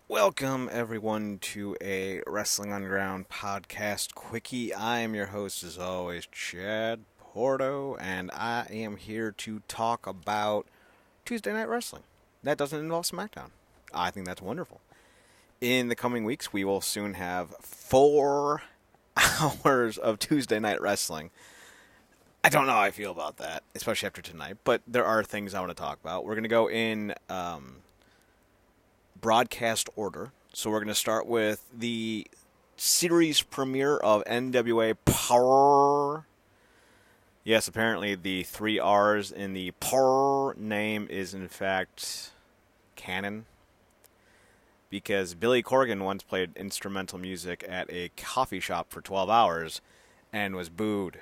Welcome, everyone, to a Wrestling Underground podcast quickie. I am your host, as always, Chad Porto, and I am here to talk about Tuesday Night Wrestling. That doesn't involve SmackDown. I think that's wonderful. In the coming weeks, we will soon have 4 hours of Tuesday Night Wrestling. I don't know how I feel about that, especially after tonight, but there are things I want to talk about. We're going to go in broadcast order. So we're going to start with the series premiere of NWA Powerrr. Yes, apparently the 3 R's in the Powerrr name is in fact canon. Because Billy Corgan once played instrumental music at a coffee shop for 12 hours and was booed.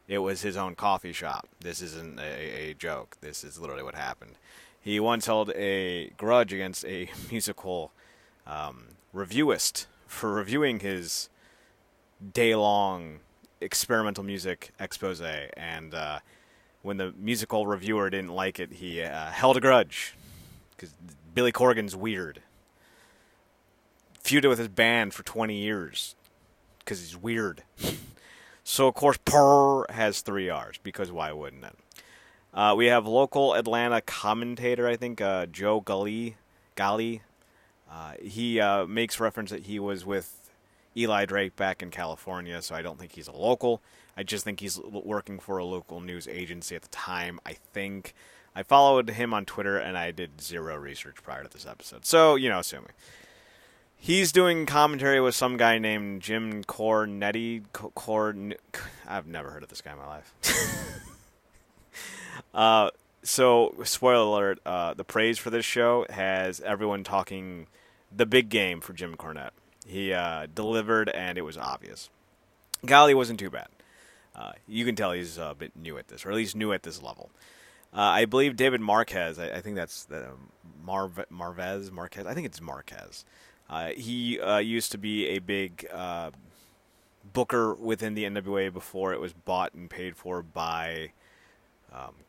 It was his own coffee shop. This isn't a joke. This is literally what happened. He once held a grudge against a musical reviewist for reviewing his day-long experimental music expose. And when the musical reviewer didn't like it, he held a grudge. Because Billy Corgan's weird. Feuded with his band for 20 years. Because he's weird. So, of course, Powerrr has 3 R's. Because why wouldn't it? We have local Atlanta commentator, I think, Joe Gali. He makes reference that he was with Eli Drake back in California, so I don't think he's a local. I just think he's working for a local news agency at the time, I think. I followed him on Twitter, and I did zero research prior to this episode. So, assuming. He's doing commentary with some guy named Jim Cornetti. I've never heard of this guy in my life. So, spoiler alert, the praise for this show has everyone talking the big game for Jim Cornette. He delivered, and it was obvious. Gali wasn't too bad. You can tell he's a bit new at this, or at least new at this level. I believe David Marquez, I think that's Marquez, I think it's Marquez. He used to be a big booker within the NWA before it was bought and paid for by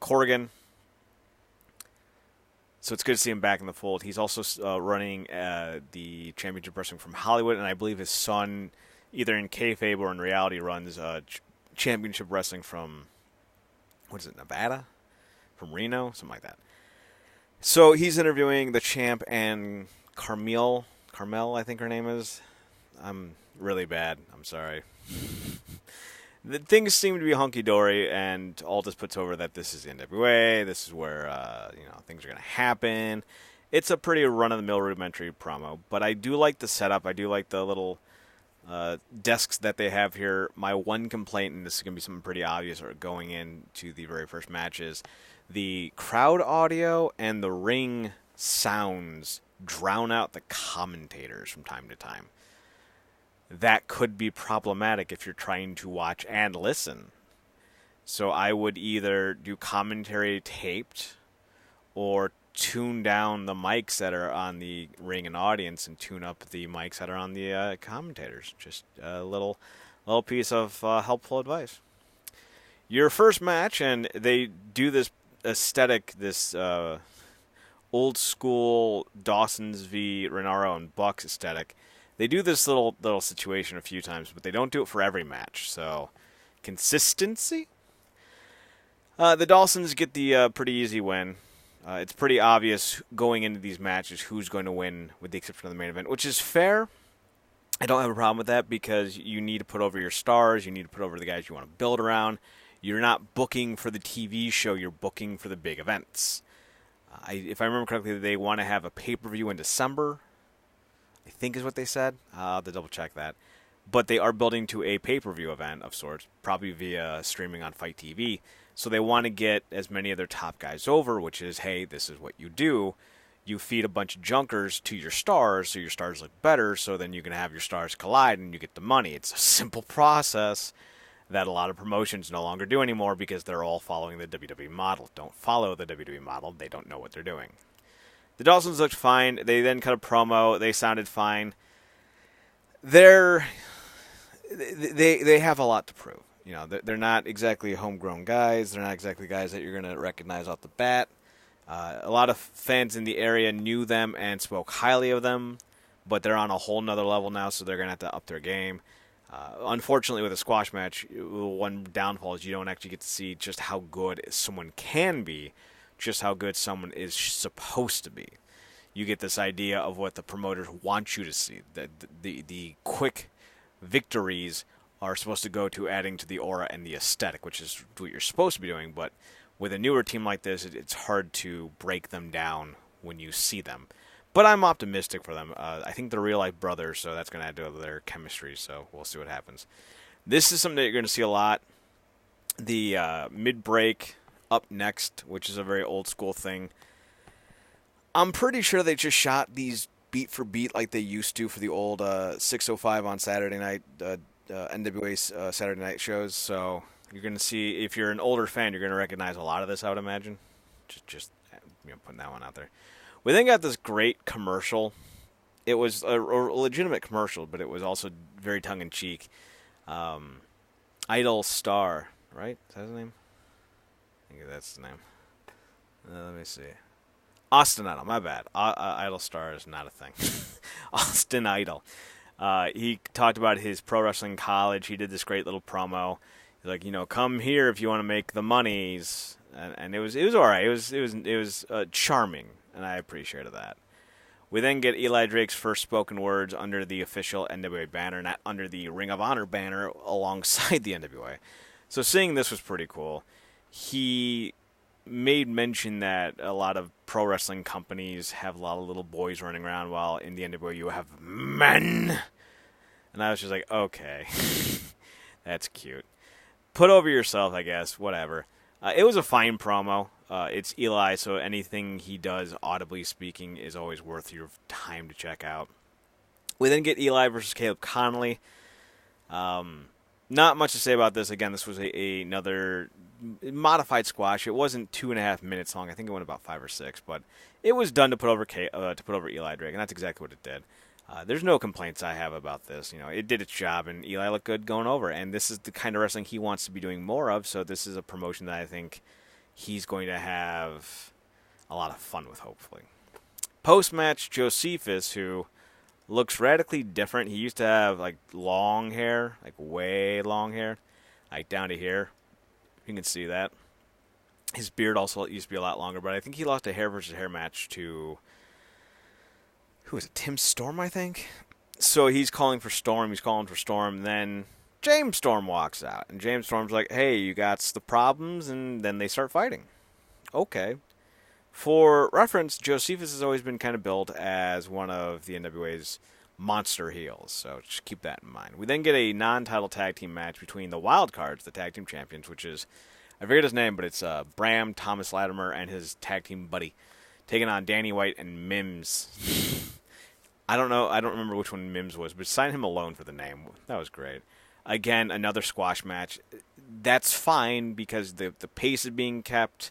Corgan. So it's good to see him back in the fold. He's also running the Championship Wrestling from Hollywood, and I believe his son, either in kayfabe or in reality, runs Championship Wrestling from, Nevada? From Reno? Something like that. So he's interviewing the champ and Carmel, I think her name is. I'm really bad. I'm sorry. The things seem to be hunky-dory, and Aldis puts over that this is the NWA, this is where things are going to happen. It's a pretty run-of-the-mill rudimentary promo, but I do like the setup. I do like the little desks that they have here. My one complaint, and this is going to be something pretty obvious going into the very first match, is the crowd audio and the ring sounds drown out the commentators from time to time. That could be problematic if you're trying to watch and listen. So I would either do commentary taped or tune down the mics that are on the ring and audience and tune up the mics that are on the commentators. Just a little piece of helpful advice. Your first match, and they do this aesthetic, this old school Dawson's v. Renaro and Bucks aesthetic. They do this little situation a few times, but they don't do it for every match. So, consistency? The Dawsons get the pretty easy win. It's pretty obvious going into these matches who's going to win, with the exception of the main event, which is fair. I don't have a problem with that because you need to put over your stars. You need to put over the guys you want to build around. You're not booking for the TV show. You're booking for the big events. If I remember correctly, they want to have a pay-per-view in December, I think is what they said. I'll have to double-check that. But they are building to a pay-per-view event of sorts, probably via streaming on Fight TV. So they want to get as many of their top guys over, which is, hey, this is what you do. You feed a bunch of junkers to your stars, so your stars look better, so then you can have your stars collide and you get the money. It's a simple process that a lot of promotions no longer do anymore because they're all following the WWE model. Don't follow the WWE model. They don't know what they're doing. The Dawsons looked fine. They then cut a promo. They sounded fine. They have a lot to prove. They're not exactly homegrown guys. They're not exactly guys that you're going to recognize off the bat. A lot of fans in the area knew them and spoke highly of them, but they're on a whole nother level now, so they're going to have to up their game. Unfortunately, with a squash match, one downfall is you don't actually get to see just how good someone can be, just how good someone is supposed to be. You get this idea of what the promoters want you to see. The quick victories are supposed to go to adding to the aura and the aesthetic, which is what you're supposed to be doing. But with a newer team like this, it's hard to break them down when you see them. But I'm optimistic for them. I think they're real-life brothers, so that's going to add to their chemistry, so we'll see what happens. This is something that you're going to see a lot. The mid-break up next, which is a very old-school thing. I'm pretty sure they just shot these beat for beat like they used to for the old 605 on Saturday night, NWA Saturday night shows, so you're going to see, if you're an older fan, you're going to recognize a lot of this, I would imagine. Just putting that one out there. We then got this great commercial. It was a legitimate commercial, but it was also very tongue-in-cheek. Idol Star, right? Is that his name? I think that's his name. Let me see. Austin Idol, my bad. Idol Star is not a thing. Austin Idol. He talked about his pro wrestling college. He did this great little promo. He's like, come here if you want to make the monies. And it was all right. It was charming, and I appreciated that. We then get Eli Drake's first spoken words under the official NWA banner, not under the Ring of Honor banner alongside the NWA. So seeing this was pretty cool. He made mention that a lot of pro wrestling companies have a lot of little boys running around, while in the NWA you have men. And I was just like, okay, that's cute. Put over yourself, I guess, whatever. It was a fine promo. It's Eli, so anything he does, audibly speaking, is always worth your time to check out. We then get Eli versus Caleb Conley. Not much to say about this. Again, this was another modified squash. It wasn't 2.5 minutes long. I think it went about 5 or 6, but it was done to put over Eli Drake, and that's exactly what it did. There's no complaints I have about this. It did its job, and Eli looked good going over. And this is the kind of wrestling he wants to be doing more of, so this is a promotion that I think he's going to have a lot of fun with, hopefully. Post-match, Josephus, who looks radically different. He used to have, long hair, way long hair, down to here. You can see that. His beard also used to be a lot longer, but I think he lost a hair versus hair match to... who was it? Tim Storm, I think? So he's calling for Storm. Then James Storm walks out. And James Storm's like, hey, you got the problems? And then they start fighting. Okay. For reference, Josephus has always been kind of billed as one of the NWA's monster heels. So just keep that in mind. We then get a non-title tag team match between the Wild Cards, the tag team champions, which is, I forget his name, but it's Bram, Thomas Latimer, and his tag team buddy, taking on Danny White and Mims. I don't know. I don't remember which one Mims was, but sign him alone for the name. That was great. Again, another squash match. That's fine because the pace is being kept.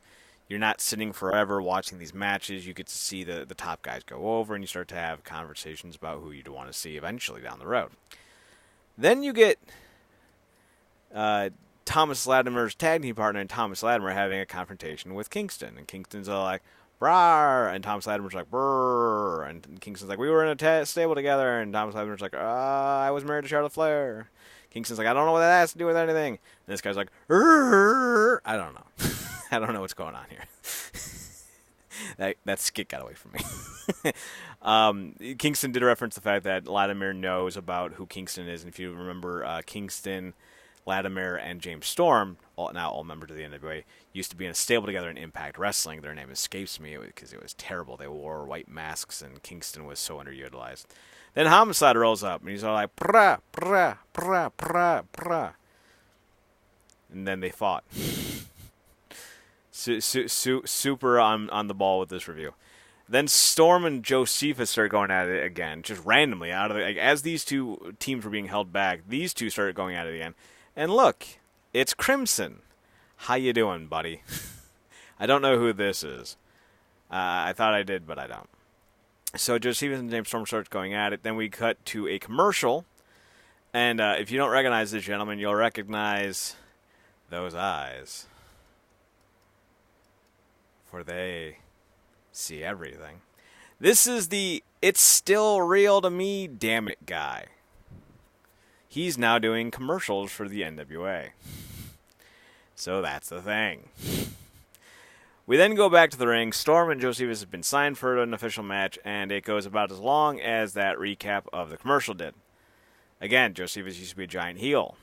You're not sitting forever watching these matches. You get to see the top guys go over, and you start to have conversations about who you'd want to see eventually down the road. Then you get Thomas Latimer's tag team partner and Thomas Latimer having a confrontation with Kingston. And Kingston's all like, "Brrr," and Thomas Latimer's like, "Brrr," and Kingston's like, "We were in a stable together," and Thomas Latimer's like, "I was married to Charlotte Flair." Kingston's like, "I don't know what that has to do with anything." And this guy's like, "Rrr." I don't know. I don't know what's going on here. That skit got away from me. Kingston did reference the fact that Latimer knows about who Kingston is, and if you remember, Kingston, Latimer, and James Storm, all members of the NWA, used to be in a stable together in Impact Wrestling. Their name escapes me because it was terrible. They wore white masks, and Kingston was so underutilized. Then Homicide rolls up, and he's all like, "Prah, prah, prah, prah, prah." And then they fought. Super on the ball with this review. Then Storm and Josephus start going at it again, just randomly as these two teams were being held back. These two started going at it again, and look, it's Crimson. How you doing, buddy? I don't know who this is. I thought I did, but I don't. So Josephus and James Storm starts going at it. Then we cut to a commercial, and if you don't recognize this gentleman, you'll recognize those eyes. For they see everything. This is the "it's still real to me, damn it" guy. He's now doing commercials for the NWA. So that's the thing. We then go back to the ring. Storm and Josephus have been signed for an official match, and it goes about as long as that recap of the commercial did. Again, Josephus used to be a giant heel.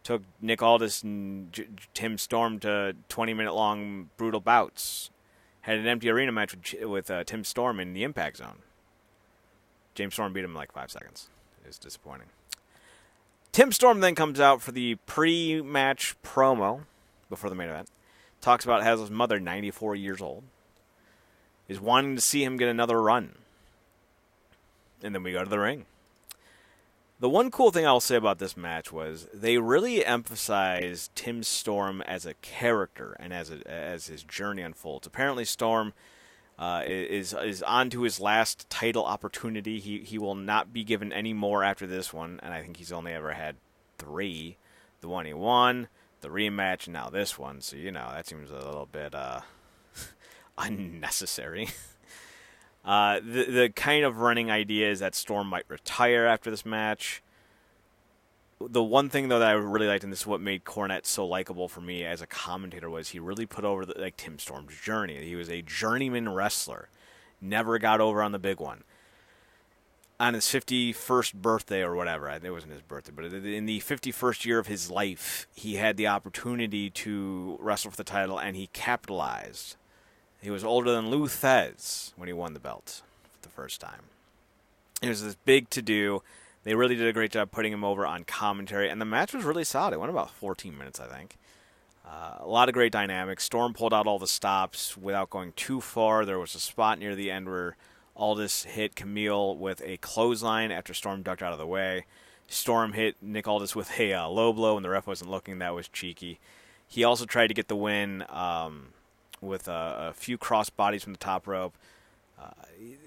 Took Nick Aldis and Tim Storm to 20-minute-long brutal bouts. Had an empty arena match with Tim Storm in the Impact Zone. James Storm beat him in like 5 seconds. It was disappointing. Tim Storm then comes out for the pre-match promo before the main event. Talks about how his mother, 94 years old, is wanting to see him get another run. And then we go to the ring. The one cool thing I'll say about this match was they really emphasized Tim Storm as a character and as his journey unfolds. Apparently Storm is on to his last title opportunity. He will not be given any more after this one, and I think he's only ever had 3. The one he won, the rematch, and now this one. So, that seems a little bit unnecessary. The kind of running idea is that Storm might retire after this match. The one thing, though, that I really liked, and this is what made Cornette so likable for me as a commentator, was he really put over Tim Storm's journey. He was a journeyman wrestler. Never got over on the big one. On his 51st birthday or whatever, it wasn't his birthday, but in the 51st year of his life, he had the opportunity to wrestle for the title, and he capitalized. He was older than Lou Thez when he won the belt for the first time. It was this big to-do. They really did a great job putting him over on commentary, and the match was really solid. It went about 14 minutes, I think. A lot of great dynamics. Storm pulled out all the stops without going too far. There was a spot near the end where Aldis hit Camille with a clothesline after Storm ducked out of the way. Storm hit Nick Aldis with a low blow, and the ref wasn't looking. That was cheeky. He also tried to get the win with a few cross bodies from the top rope.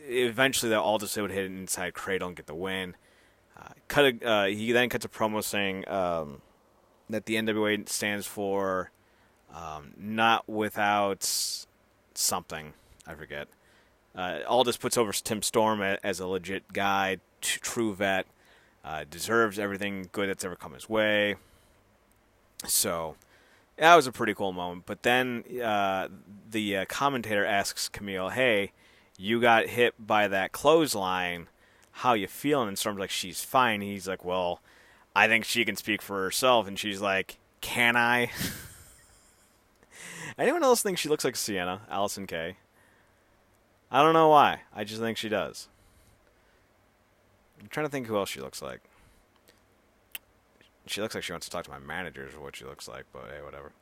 Eventually, Aldis would hit an inside cradle and get the win. He then cuts a promo saying that the NWA stands for not without something. I forget. Aldis puts over Tim Storm as a legit guy, true vet, deserves everything good that's ever come his way. So that was a pretty cool moment. But then the commentator asks Camille, "Hey, you got hit by that clothesline. How you feeling?" And Storm's like, "She's fine." He's like, "Well, I think she can speak for herself." And she's like, "Can I?" Anyone else think she looks like Sienna, Allison Kay? I don't know why. I just think she does. I'm trying to think who else she looks like. She looks like she wants to talk to my managers or what she looks like, but hey, whatever.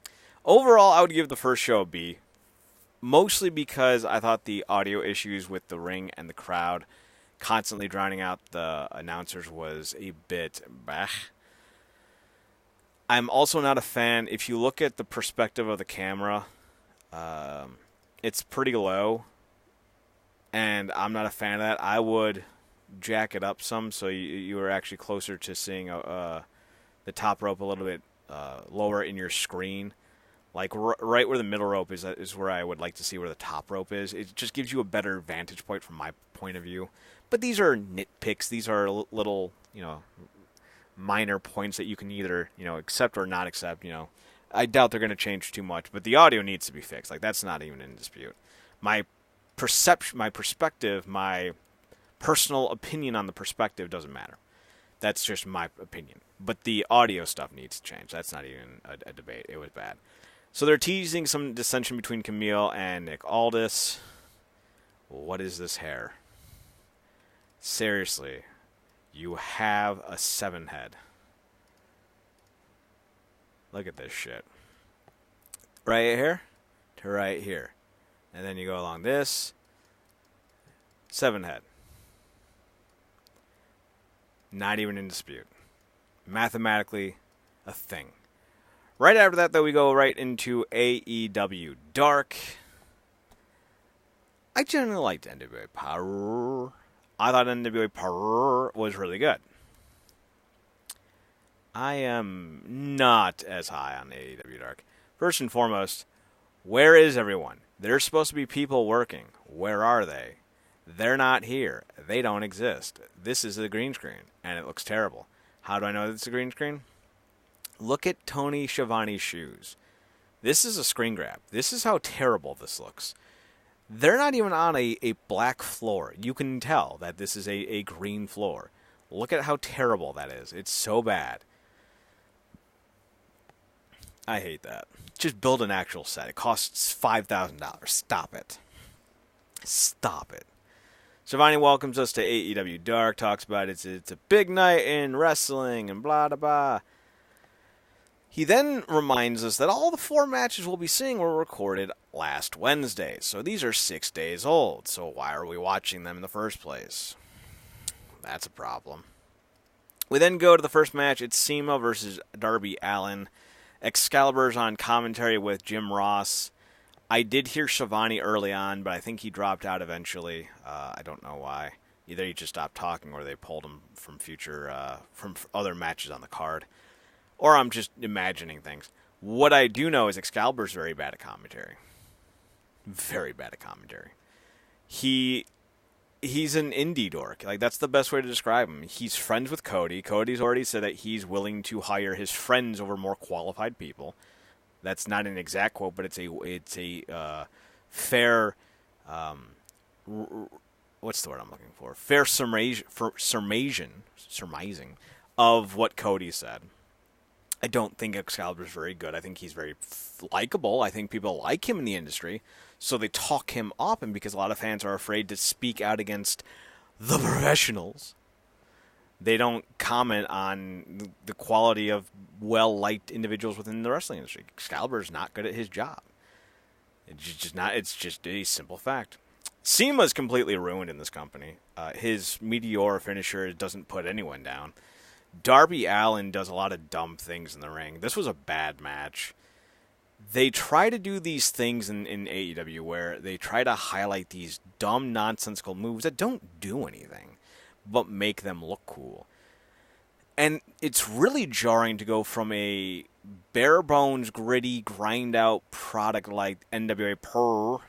Overall, I would give the first show a B. Mostly because I thought the audio issues with the ring and the crowd constantly drowning out the announcers was a bit bah. I'm also not a fan. If you look at the perspective of the camera, it's pretty low, and I'm not a fan of that. I would jack it up some so you are actually closer to seeing the top rope a little bit lower in your screen. Like right where the middle rope is where I would like to see where the top rope is. It just gives you a better vantage point from my point of view. But these are nitpicks. These are little, minor points that you can either, accept or not accept. I doubt they're going to change too much. But the audio needs to be fixed. Like, that's not even in dispute. My perspective, my personal opinion on the perspective doesn't matter. That's just my opinion. But the audio stuff needs to change. That's not even a debate. It was bad. So they're teasing some dissension between Camille and Nick Aldis. What is this hair? Seriously, you have a 7 head. Look at this shit. Right here to right here. And then you go along this. 7 head. Not even in dispute. Mathematically, a thing. Right after that, though, we go right into AEW Dark. I generally liked NWA Powerrr. I thought NWA Powerrr was really good. I am not as high on AEW Dark. First and foremost, where is everyone? There's supposed to be people working. Where are they? They're not here. They don't exist. This is a green screen, and it looks terrible. How do I know it's a green screen? Look at Tony Schiavone's shoes. This is a screen grab. This is how terrible this looks. They're not even on a black floor. You can tell that this is a green floor. Look at how terrible that is. It's so bad. I hate that. Just build an actual set. It costs $5,000. Stop it. Stop it. Schiavone welcomes us to AEW Dark, talks about it's a big night in wrestling and blah, blah, blah. He then reminds us that all the 4 matches we'll be seeing were recorded last Wednesday. So these are 6 days old. So why are we watching them in the first place? That's a problem. We then go to the first match. It's SEMA versus Darby Allin. Excalibur's on commentary with Jim Ross. I did hear Schiavone early on, but I think he dropped out eventually. I don't know why. Either he just stopped talking or they pulled him from from other matches on the card. Or I'm just imagining things. What I do know is Excalibur's very bad at commentary. Very bad at commentary. He's an indie dork. Like, that's the best way to describe him. He's friends with Cody. Cody's already said that he's willing to hire his friends over more qualified people. That's not an exact quote, but it's a fair what's the word I'm looking for? Fair surmising of what Cody said. I don't think Excalibur's very good. I think he's very likable. I think people like him in the industry, so they talk him up, and because a lot of fans are afraid to speak out against the professionals, they don't comment on the quality of well-liked individuals within the wrestling industry. Excalibur's not good at his job. It's just a simple fact. SEMA's completely ruined in this company. His meteor finisher doesn't put anyone down. Darby Allin does a lot of dumb things in the ring. This was a bad match. They try to do these things in AEW where they try to highlight these dumb, nonsensical moves that don't do anything, but make them look cool. And it's really jarring to go from a bare-bones, gritty, grind-out product like NWA Powerrr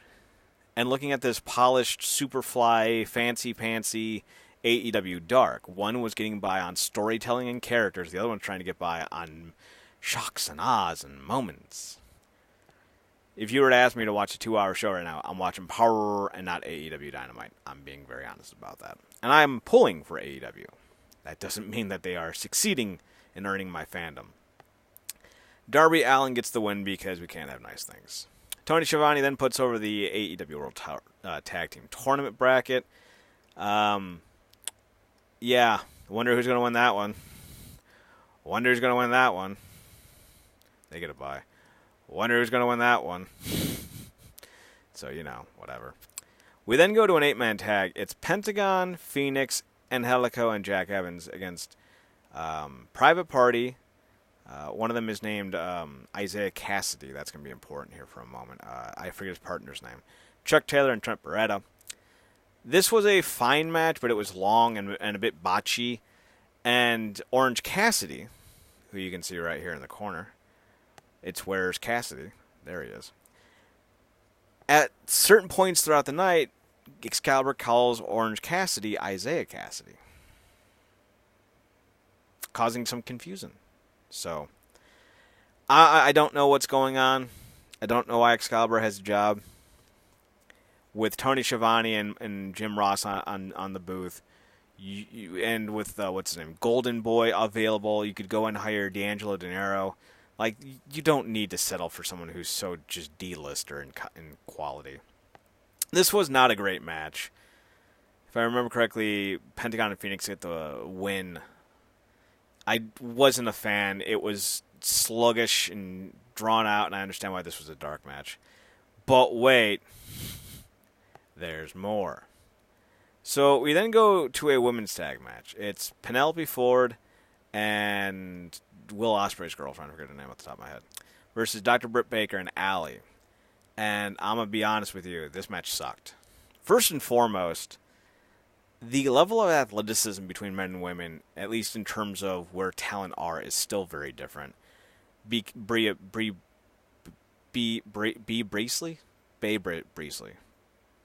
and looking at this polished, superfly, fancy-pantsy AEW Dark. One was getting by on storytelling and characters. The other one's trying to get by on shocks and ahs and moments. If you were to ask me to watch a 2-hour show right now, I'm watching Powerrr and not AEW Dynamite. I'm being very honest about that. And I'm pulling for AEW. That doesn't mean that they are succeeding in earning my fandom. Darby Allin gets the win because we can't have nice things. Tony Schiavone then puts over the AEW World Tag Team Tournament bracket. Yeah, wonder who's going to win that one. Wonder who's going to win that one. They get a bye. Wonder who's going to win that one. So, whatever. We then go to an 8-man tag. It's Pentagon, Phoenix, Angelico, and Jack Evans against Private Party. One of them is named Isaiah Cassidy. That's going to be important here for a moment. I forget his partner's name. Chuck Taylor and Trent Beretta. This was a fine match, but it was long and a bit botchy. And Orange Cassidy, who you can see right here in the corner, it's Where's Cassidy? There he is. At certain points throughout the night, Excalibur calls Orange Cassidy Isaiah Cassidy, causing some confusion. So, I don't know what's going on. I don't know why Excalibur has a job. With Tony Schiavone and Jim Ross on the booth, and with, what's his name, Golden Boy available, you could go and hire D'Angelo Dinero. Like, you don't need to settle for someone who's so just D-lister in quality. This was not a great match. If I remember correctly, Pentagon and Phoenix get the win. I wasn't a fan. It was sluggish and drawn out, and I understand why this was a dark match. But wait, there's more. So we then go to a women's tag match. It's Penelope Ford and Will Ospreay's girlfriend, I forget her name off the top of my head, versus Dr. Britt Baker and Allie. And I'm going to be honest with you, this match sucked. First and foremost, the level of athleticism between men and women, at least in terms of where talent are, is still very different. B. Bracely? Breesley.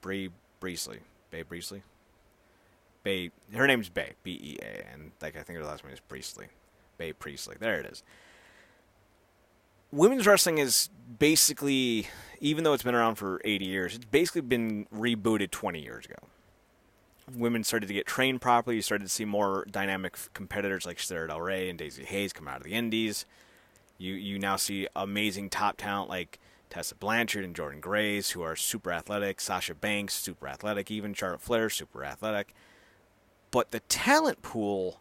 Bree Breesley. Bae Breesley? Bae, her name's Bae, B-E-A, and I think her last name is Breesley. Bae Breesley. There it is. Women's wrestling is basically, even though it's been around for 80 years, it's basically been rebooted 20 years ago. Women started to get trained properly. You started to see more dynamic competitors like Sarah Del Rey and Daisy Hayes come out of the indies. You now see amazing top talent like Tessa Blanchard and Jordan Grace, who are super athletic. Sasha Banks, super athletic. Even Charlotte Flair, super athletic. But the talent pool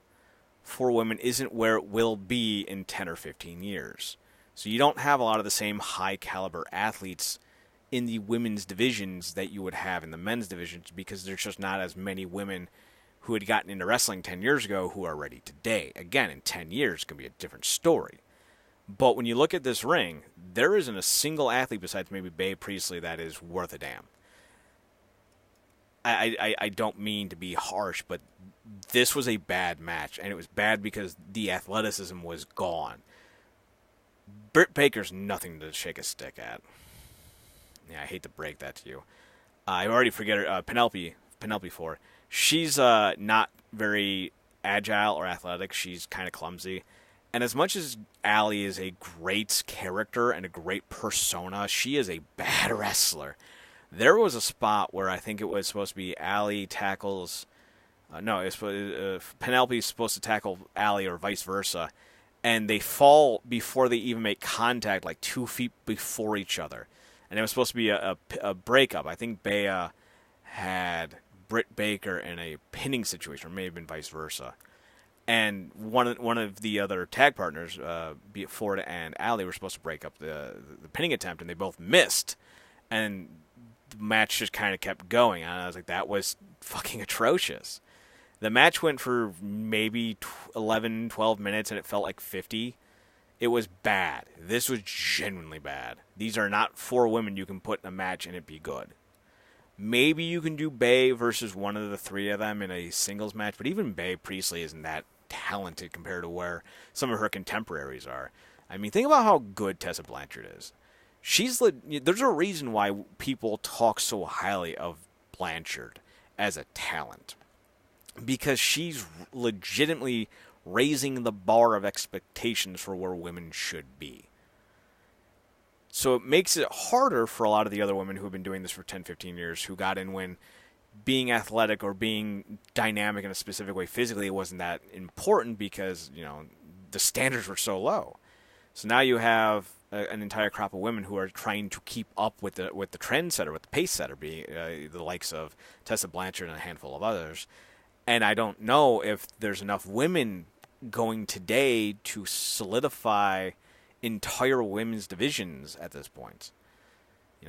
for women isn't where it will be in 10 or 15 years. So you don't have a lot of the same high-caliber athletes in the women's divisions that you would have in the men's divisions because there's just not as many women who had gotten into wrestling 10 years ago who are ready today. Again, in 10 years, it's going to be a different story. But when you look at this ring, there isn't a single athlete besides maybe Bae Priestley that is worth a damn. I don't mean to be harsh, but this was a bad match, and it was bad because the athleticism was gone. Britt Baker's nothing to shake a stick at. Yeah, I hate to break that to you. I already forget her. Penelope Ford. She's not very agile or athletic. She's kind of clumsy. And as much as Allie is a great character and a great persona, she is a bad wrestler. There was a spot where I think it was supposed to be Allie tackles... Penelope's supposed to tackle Allie or vice versa. And they fall before they even make contact, like 2 feet before each other. And it was supposed to be a breakup. I think Bea had Britt Baker in a pinning situation, or may have been vice versa. And one of the other tag partners, be it Ford and Allie, were supposed to break up the pinning attempt, and they both missed. And the match just kind of kept going. And I was like, that was fucking atrocious. The match went for maybe 11, 12 minutes, and it felt like 50. It was bad. This was genuinely bad. These are not 4 women you can put in a match and it be good. Maybe you can do Bae versus one of the 3 of them in a singles match, but even Bae Priestley isn't that talented compared to where some of her contemporaries are. I mean, think about how good Tessa Blanchard is. There's a reason why people talk so highly of Blanchard as a talent. Because she's legitimately raising the bar of expectations for where women should be. So it makes it harder for a lot of the other women who have been doing this for 10, 15 years, who got in when being athletic or being dynamic in a specific way physically wasn't that important because, the standards were so low. So now you have an entire crop of women who are trying to keep up with the trendsetter, with the pace setter, being the likes of Tessa Blanchard and a handful of others. And I don't know if there's enough women going today to solidify entire women's divisions at this point.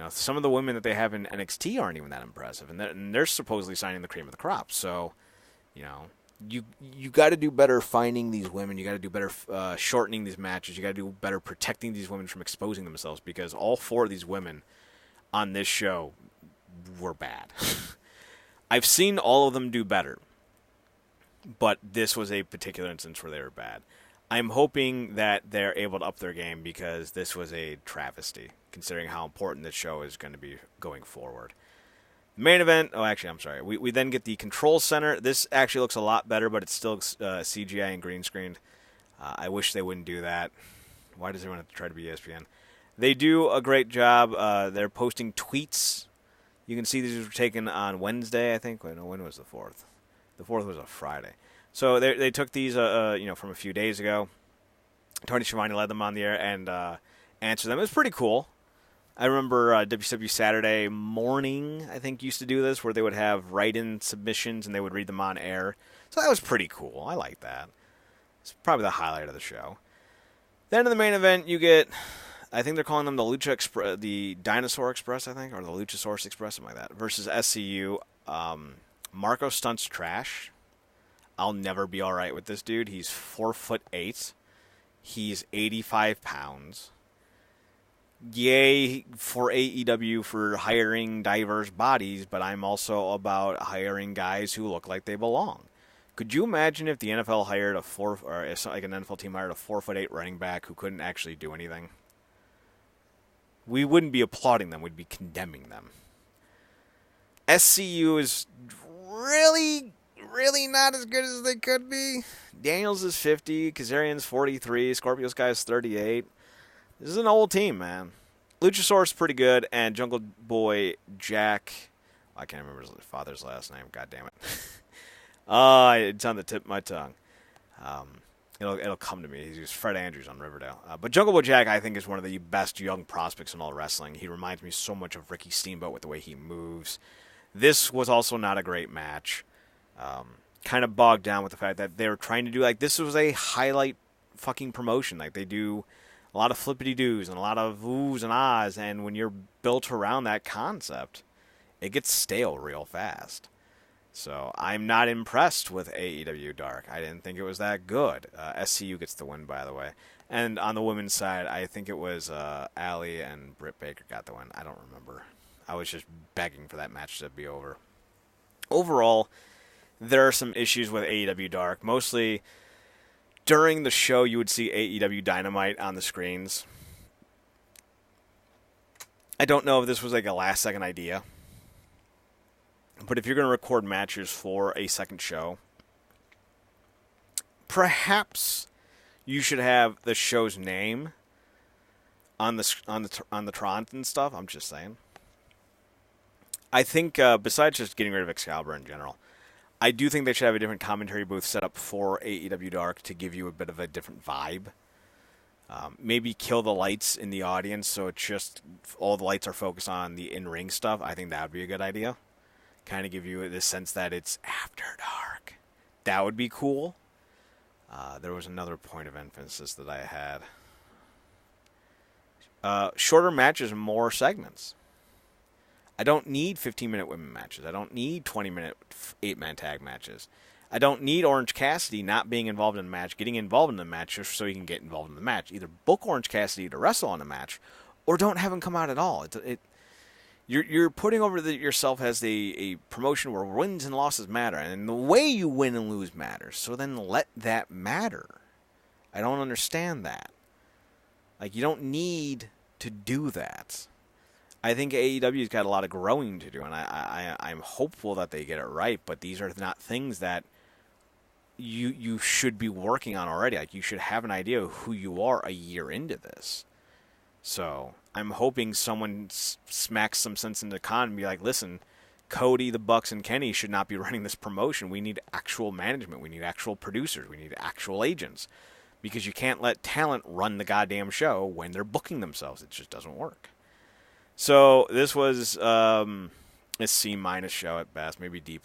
Some of the women that they have in NXT aren't even that impressive, and they're supposedly signing the cream of the crop. So, you got to do better finding these women. You got to do better shortening these matches. You got to do better protecting these women from exposing themselves because all 4 of these women on this show were bad. I've seen all of them do better. But this was a particular instance where they were bad. I'm hoping that they're able to up their game because this was a travesty, considering how important this show is going to be going forward. The main event, we then get the control center. This actually looks a lot better, but it's still CGI and green screened. I wish they wouldn't do that. Why does everyone have to try to be ESPN? They do a great job. They're posting tweets. You can see these were taken on Wednesday, I think. When was the 4th? The 4th was a Friday. So they took these, from a few days ago. Tony Schiavone led them on the air and answered them. It was pretty cool. I remember WCW Saturday Morning, I think, used to do this, where they would have write-in submissions and they would read them on air. So that was pretty cool. I like that. It's probably the highlight of the show. Then in the main event, you get, I think they're calling them the Dinosaur Express, I think, or the Luchasaurus Express, something like that, versus SCU. Marco Stunt's trash. I'll never be all right with this dude. He's 4'8". He's 85 pounds. Yay for AEW for hiring diverse bodies, but I'm also about hiring guys who look like they belong. Could you imagine if the NFL hired an NFL team hired a 4'8" running back who couldn't actually do anything? we wouldn't be applauding them. We'd be condemning them. SCU is really, really not as good as they could be. Daniels is 50. Kazarian's 43. Scorpio Sky's 38. This is an old team, man. Luchasaurus is pretty good, and Jungle Boy Jack... I can't remember his father's last name. God damn it. It's on the tip of my tongue. It'll come to me. He's Fred Andrews on Riverdale. But Jungle Boy Jack, I think, is one of the best young prospects in all wrestling. He reminds me so much of Ricky Steamboat with the way he moves. This was also not a great match. Kind of bogged down with the fact that they were trying to do, like, this was a highlight fucking promotion. Like, they do a lot of flippity-doos and a lot of oohs and ahs, and when you're built around that concept, it gets stale real fast. So I'm not impressed with AEW Dark. I didn't think it was that good. SCU gets the win, by the way. And on the women's side, I think it was Allie and Britt Baker got the win. I don't remember. I was just begging for that match to be over. Overall, there are some issues with AEW Dark. Mostly, during the show, you would see AEW Dynamite on the screens. I don't know if this was like a last-second idea. But if you're going to record matches for a second show, perhaps you should have the show's name on the Tron and stuff. I'm just saying. I think besides just getting rid of Excalibur in general, I do think they should have a different commentary booth set up for AEW Dark to give you a bit of a different vibe. Maybe kill the lights in the audience so it's just all the lights are focused on the in-ring stuff. I think that would be a good idea. Kind of give you the sense that it's after dark. That would be cool. There was another point of emphasis that I had. Shorter matches and more segments. I don't need 15-minute women matches. I don't need 20-minute 8-man tag matches. I don't need Orange Cassidy not being involved in the match, getting involved in the match just so he can get involved in the match. Either book Orange Cassidy to wrestle in a match, or don't have him come out at all. You're putting over yourself as a promotion where wins and losses matter, and the way you win and lose matters. So then let that matter. I don't understand that. Like, you don't need to do that. I think AEW's got a lot of growing to do, and I'm hopeful that they get it right, but these are not things that you should be working on already. Like, you should have an idea of who you are a year into this. So I'm hoping someone smacks some sense into Khan and be like, listen, Cody, the Bucks, and Kenny should not be running this promotion. We need actual management. We need actual producers. We need actual agents. Because you can't let talent run the goddamn show when they're booking themselves. It just doesn't work. So this was a C- show at best, maybe D+.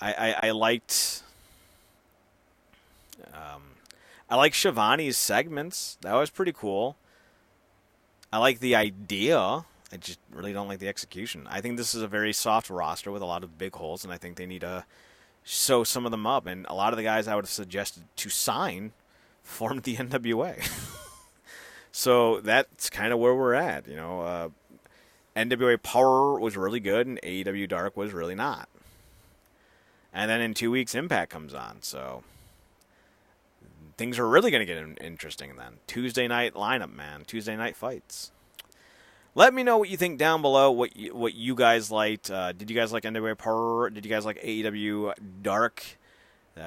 I liked Shivani's segments. That was pretty cool. I like the idea. I just really don't like the execution. I think this is a very soft roster with a lot of big holes, and I think they need to sew some of them up. And a lot of the guys I would have suggested to sign formed the NWA. So that's kind of where we're at. You know, NWA Powerrr was really good, and AEW Dark was really not. And then in 2 weeks, Impact comes on. So things are really going to get interesting then. Tuesday night lineup, man. Tuesday night fights. Let me know what you think down below, what you guys liked. Did you guys like NWA Powerrr? Did you guys like AEW Dark?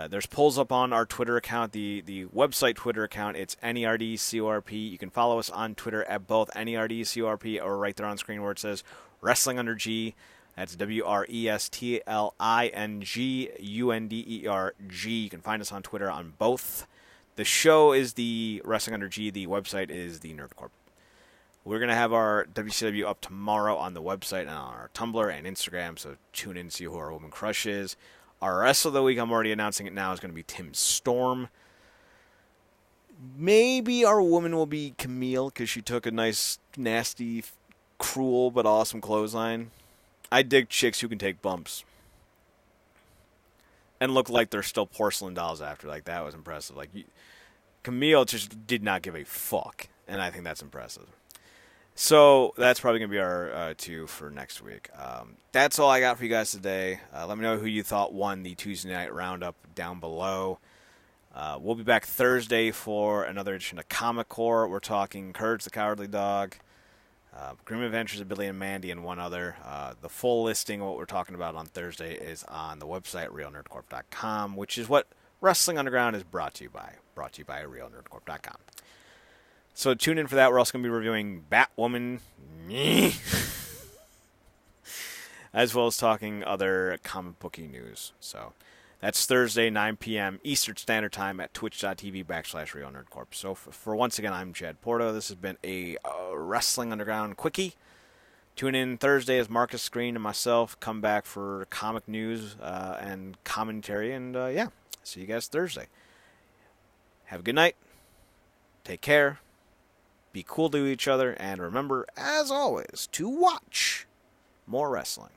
There's polls up on our Twitter account, the website Twitter account. It's NERDCORP. You can follow us on Twitter at both NERDCORP or right there on screen where it says Wrestling Under G. That's WRESTLINGUNDERG. You can find us on Twitter on both. The show is the Wrestling Under G. The website is the NerdCorp. We're going to have our WCW up tomorrow on the website and on our Tumblr and Instagram, so tune in and see who our woman crush is. Our rest of the week, I'm already announcing it now, is going to be Tim Storm. Maybe our woman will be Camille because she took a nice, nasty, cruel, but awesome clothesline. I dig chicks who can take bumps and look like they're still porcelain dolls after. Like, that was impressive. Like, Camille just did not give a fuck, and I think that's impressive. So that's probably going to be our two for next week. That's all I got for you guys today. Let me know who you thought won the Tuesday night roundup down below. We'll be back Thursday for another edition of ComicCorp. We're talking Courage the Cowardly Dog. Grim Adventures of Billy and Mandy, and one other. The full listing of what we're talking about on Thursday is on the website, realnerdcorp.com, which is what Wrestling Underground is brought to you by realnerdcorp.com. So tune in for that. We're also going to be reviewing Batwoman, as well as talking other comic booky news. So that's Thursday, 9 p.m. Eastern Standard Time at twitch.tv/realnerdcorp. So for once again, I'm Chad Porto. This has been a Wrestling Underground Quickie. Tune in Thursday as Marcus Screen and myself come back for comic news and commentary. And see you guys Thursday. Have a good night. Take care. Be cool to each other. And remember, as always, to watch more wrestling.